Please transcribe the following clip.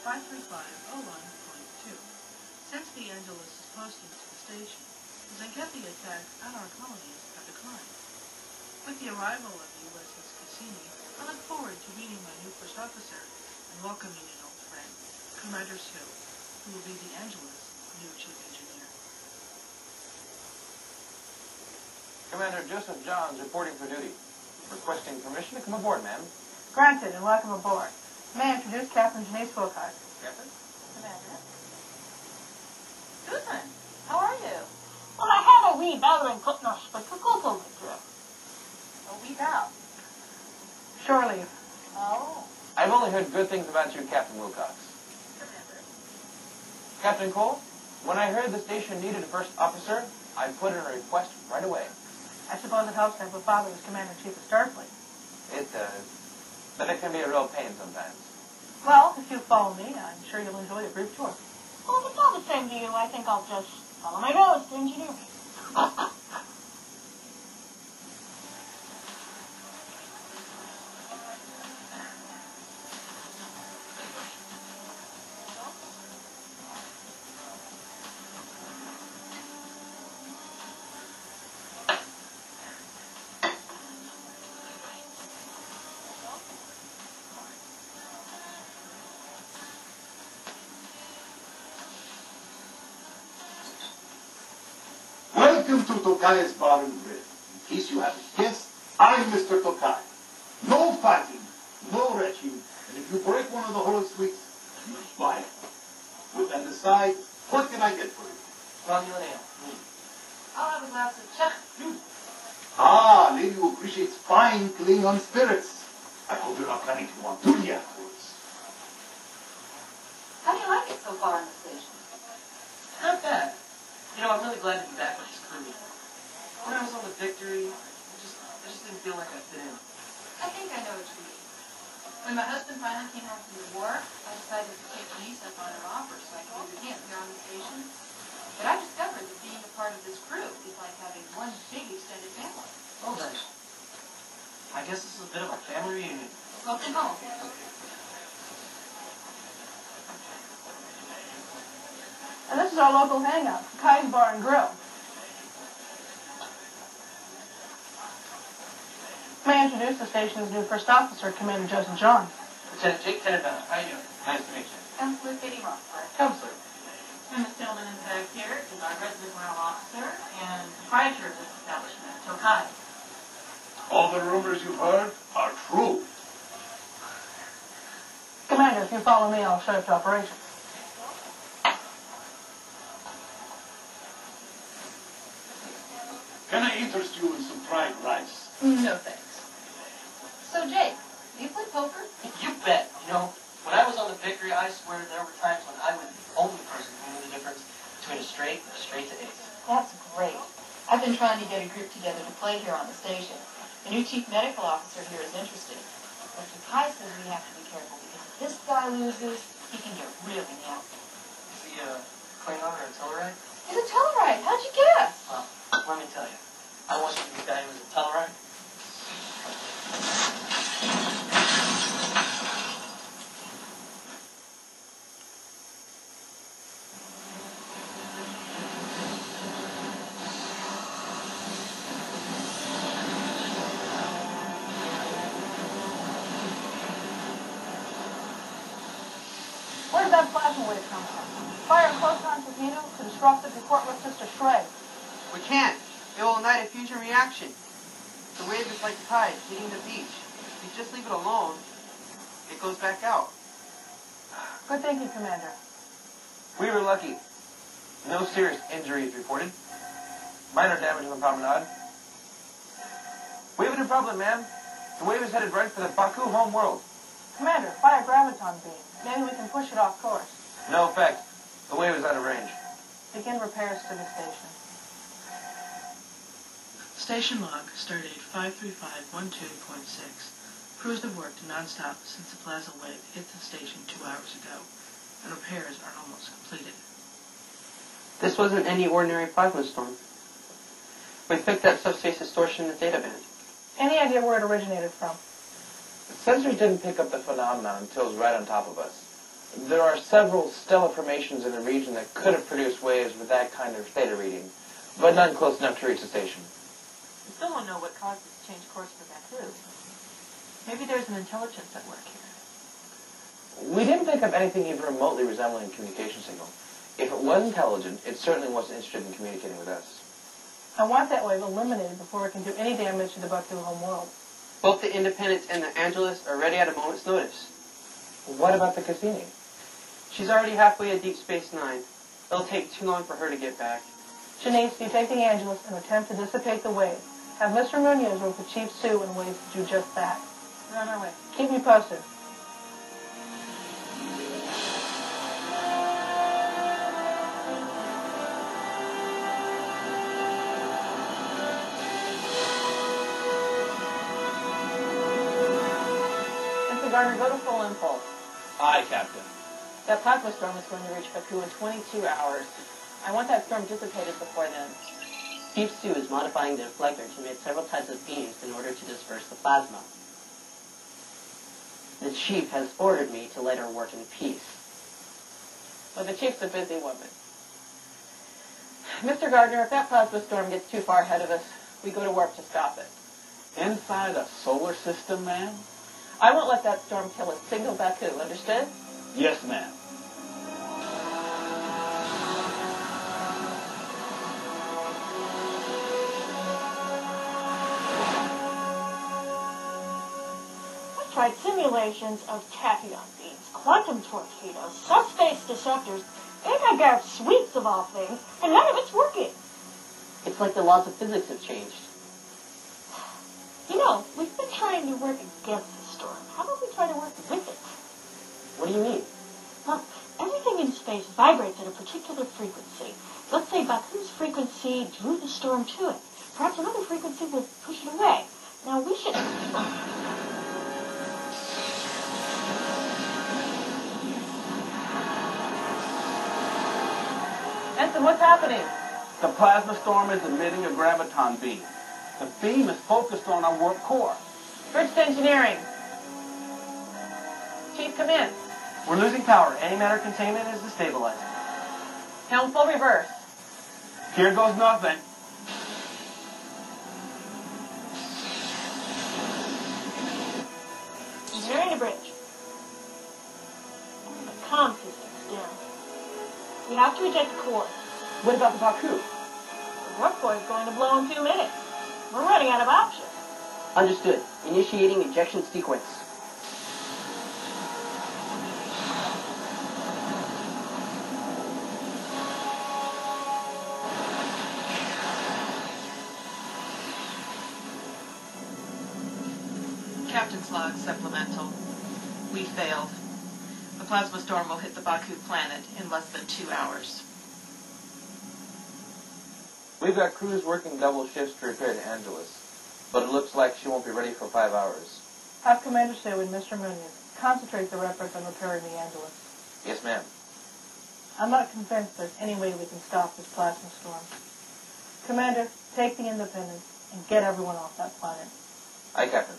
53501.2. Since the Angelus' posting to the station, the Zangetti attacks on our colonies have declined. With the arrival of the USS Cassini, I look forward to meeting my new first officer and welcoming an old friend, Commander Sue, who will be the Angelus' new chief engineer. Commander Joseph Johns reporting for duty. Requesting permission to come aboard, ma'am. Granted, and welcome aboard. May I introduce Captain Janice Wilcox. Captain? Commander. Susan, how are you? Well, I had a wee bout and couldn't spectacles over there. A wee bout. Shore leave. Oh. I've only heard good things about you, Captain Wilcox. Commander. Captain Cole, when I heard the station needed a first officer, I put in a request right away. I suppose it helps to have a father as Commander-Chief of Starfleet. It does. But it can be a real pain sometimes. Well, if you follow me, I'm sure you'll enjoy a brief tour. Well, if it's all the same to you, I think I'll just follow my nose to engineering. Welcome to Tokai's Bar and Grill. In case you haven't guessed, I'm Mr. Tokai. No fighting, no retching, and if you break one of the holosuites, you buy it. With that aside, what can I get for you? Romulan. I'll have a glass of chai. Ah, lady who appreciates fine Klingon spirits. I hope you're not planning to want duty afterwards. How do you like it so far in the station? Not bad. You know, I'm really glad to be back with this crew. When I was on the Victory, I just didn't feel like I fit in. I think I know what you mean. When my husband finally came home from the war, I decided to take Denise up on her offer so I could be with him here on the station. But I discovered that being a part of this crew is like having one big extended family. Oh, nice. I guess this is a bit of a family reunion. Welcome home. And this is our local hangout, Kai's Bar and Grill. May I introduce the station's new first officer, Commander Joseph Johns. Lieutenant Jake Tenenbaum. How you doing? Nice to meet you. Counselor Katie Rothbard. Counselor. And this gentleman in the back here is our resident morale officer and proprietor of this establishment, Tokai. All the rumors you've heard are true. Commander, if you follow me, I'll show you to operations. Can I interest you in some fried rice? No thanks. So Jake, do you play poker? You bet. You know, when I was on the Victory, I swear there were times when I was the only person who knew the difference between a straight and a straight to ace. That's great. I've been trying to get a group together to play here on the station. The new chief medical officer here is interested. But Tokai says we have to be careful because if this guy loses, he can get really nasty. Is he a Klingon or a Tellarite? He's a Tellarite. How'd you guess? Well, let me tell you. I want you to be the guy who was a Tellarite. Where did that plasma wave come from? Fire a close-on torpedo to disrupt it before it rips us to shreds. We can't. It will ignite a fusion reaction. The wave is like tide hitting the beach. If you just leave it alone, it goes back out. Good thinking, Commander. We were lucky. No serious injuries reported. Minor damage on the promenade. We have a new problem, ma'am. The wave is headed right for the Baku home world. Commander, fire a graviton beam. Maybe we can push it off course. No effect. The wave is out of range. Begin repairs to the station. Station log, stardate 53512.6. Crews have worked non-stop since the plasma wave hit the station 2 hours ago, and repairs are almost completed. This wasn't any ordinary plasma storm. We picked up subspace distortion in the data band. Any idea where it originated from? The sensors didn't pick up the phenomenon until it was right on top of us. There are several stellar formations in the region that could have produced waves with that kind of theta reading, but none close enough to reach the station. We still don't know what caused us to change course for Baku. Maybe there's an intelligence at work here. We didn't pick up anything even remotely resembling a communication signal. If it was intelligent, it certainly wasn't interested in communicating with us. I want that wave eliminated before it can do any damage to the Baku home world. Both the Independence and the Angelus are ready at a moment's notice. What about the Cassini? She's already halfway at Deep Space Nine. It'll take too long for her to get back. Shanice, you take the Angelus and attempt to dissipate the wave. Have Mr. Munoz work with Chief Sue and ways to do just that. We're on our way. Keep me posted. Mr. Gardner, go to full impulse. Aye, Captain. That plasma storm is going to reach Baku in 22 hours. I want that storm dissipated before then. Chief Sue is modifying the deflector to emit several types of beams in order to disperse the plasma. The Chief has ordered me to let her work in peace. Well, the Chief's a busy woman. Mr. Gardner, if that plasma storm gets too far ahead of us, we go to warp to stop it. Inside a solar system, ma'am? I won't let that storm kill a single Baku, understood? Yes, ma'am. I've tried simulations of tachyon beams, quantum torpedoes, subspace disruptors, anti-grav sweeps of all things, and none of it's working. It's like the laws of physics have changed. You know, we've been trying to work against the storm. How about we try to work with it? What do you mean? Look, everything in space vibrates at a particular frequency. Let's say Baku's frequency drew the storm to it. Perhaps another frequency would push it away. Now we should... Ensign, what's happening? The plasma storm is emitting a graviton beam. The beam is focused on our warp core. Bridge to engineering. Chief, come in. We're losing power. Antimatter containment is destabilizing. Helm full reverse. Here goes nothing. Engineering to bridge. The comm system's down. We have to eject the core. What about the Baku? The warp core is going to blow in 2 minutes. We're running out of options. Understood. Initiating ejection sequence. Captain's log supplemental. We failed. The plasma storm will hit the Baku planet in less than 2 hours. We've got crews working double shifts to repair the Angelus, but it looks like she won't be ready for 5 hours. Have Commander Sue and Mr. Munoz concentrate their efforts on repairing the Angelus. Yes, ma'am. I'm not convinced there's any way we can stop this plasma storm. Commander, take the Independence and get everyone off that planet. Aye, Captain.